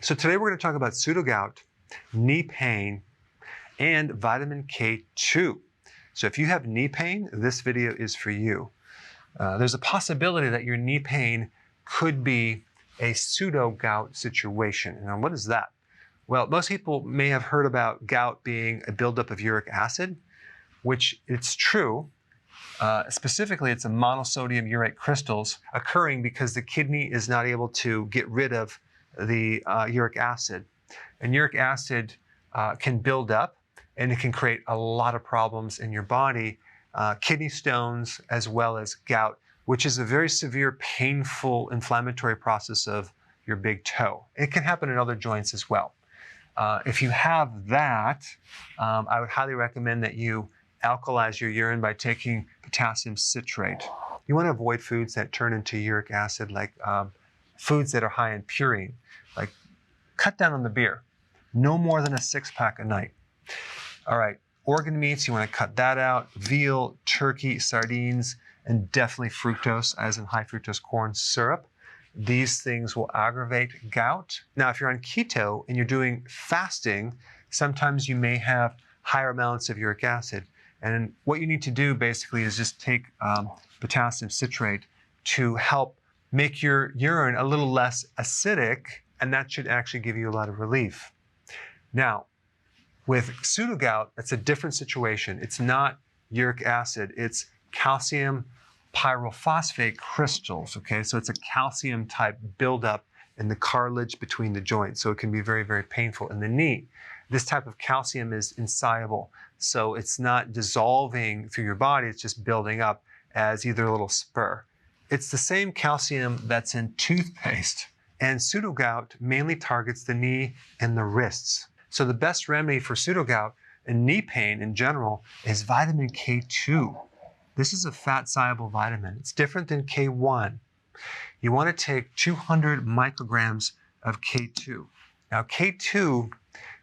So today we're going to talk about pseudogout, knee pain, and vitamin K2. So if you have knee pain, this video is for you. There's a possibility that your knee pain could be a pseudogout situation. Now, what is that? Well, most people may have heard about gout being a buildup of uric acid, which it's true. Specifically, it's a monosodium urate crystals occurring because the kidney is not able to get rid of the uric acid. And uric acid can build up and it can create a lot of problems in your body, kidney stones as well as gout, which is a very severe, painful, inflammatory process of your big toe. It can happen in other joints as well. If you have that, I would highly recommend that you alkalize your urine by taking potassium citrate. You want to avoid foods that turn into uric acid, like foods that are high in purine. Like, cut down on the beer. No more than a 6-pack a night. All right, organ meats, you want to cut that out. Veal, turkey, sardines, and definitely fructose, as in high fructose corn syrup. These things will aggravate gout. Now, if you're on keto and you're doing fasting, sometimes you may have higher amounts of uric acid. And what you need to do basically is just take potassium citrate to help make your urine a little less acidic, and that should actually give you a lot of relief. Now, with pseudogout, that's a different situation. It's not uric acid, it's calcium pyrophosphate crystals, okay? So it's a calcium type buildup in the cartilage between the joints. So it can be very, very painful in the knee. This type of calcium is insoluble. So it's not dissolving through your body, it's just building up as either a little spur. It's the same calcium that's in toothpaste. And pseudogout mainly targets the knee and the wrists. So the best remedy for pseudogout and knee pain in general is vitamin K2. This is a fat-soluble vitamin. It's different than K1. You want to take 200 micrograms of K2. Now, K2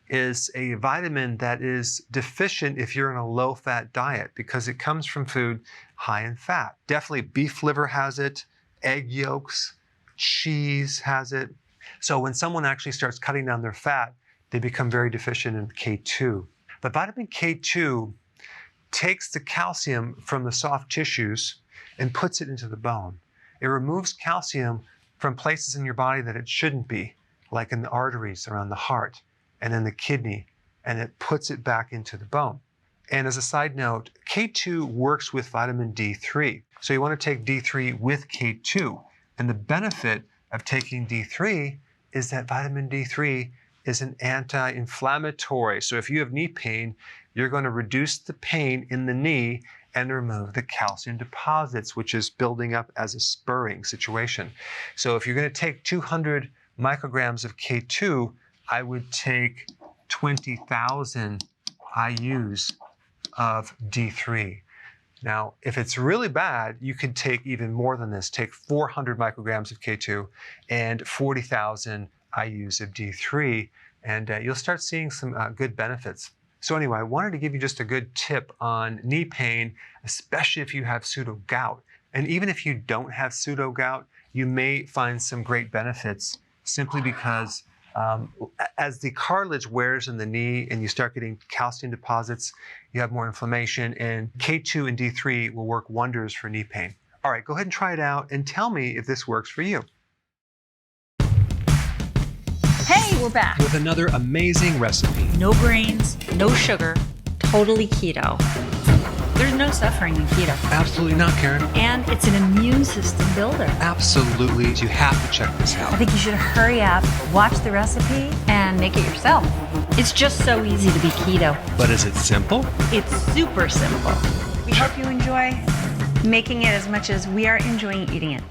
is a vitamin that is deficient if you're in a low-fat diet because it comes from food high in fat. Definitely beef liver has it, egg yolks, cheese has it. So when someone actually starts cutting down their fat, they become very deficient in K2. But vitamin K2 takes the calcium from the soft tissues and puts it into the bone. It removes calcium from places in your body that it shouldn't be, like in the arteries around the heart and in the kidney, and it puts it back into the bone. And as a side note, K2 works with vitamin D3. So you want to take D3 with K2. And the benefit of taking D3 is that vitamin D3 is an anti-inflammatory. So if you have knee pain, you're going to reduce the pain in the knee and remove the calcium deposits, which is building up as a spurring situation. So if you're going to take 200 micrograms of K2, I would take 20,000 IUs of D3. Now, if it's really bad, you could take even more than this. Take 400 micrograms of K2 and 40,000 IUs of D3, and you'll start seeing some good benefits. So anyway, I wanted to give you just a good tip on knee pain, especially if you have pseudogout. And even if you don't have pseudogout, you may find some great benefits simply because as the cartilage wears in the knee and you start getting calcium deposits, you have more inflammation, and K2 and D3 will work wonders for knee pain. All right, go ahead and try it out and tell me if this works for you. Hey, we're back. With another amazing recipe. No grains, no sugar, totally keto. There's no suffering in keto. Absolutely not, Karen. And it's an immune system builder. Absolutely. You have to check this out. I think you should hurry up, watch the recipe, and make it yourself. It's just so easy to be keto. But is it simple? It's super simple. We hope you enjoy making it as much as we are enjoying eating it.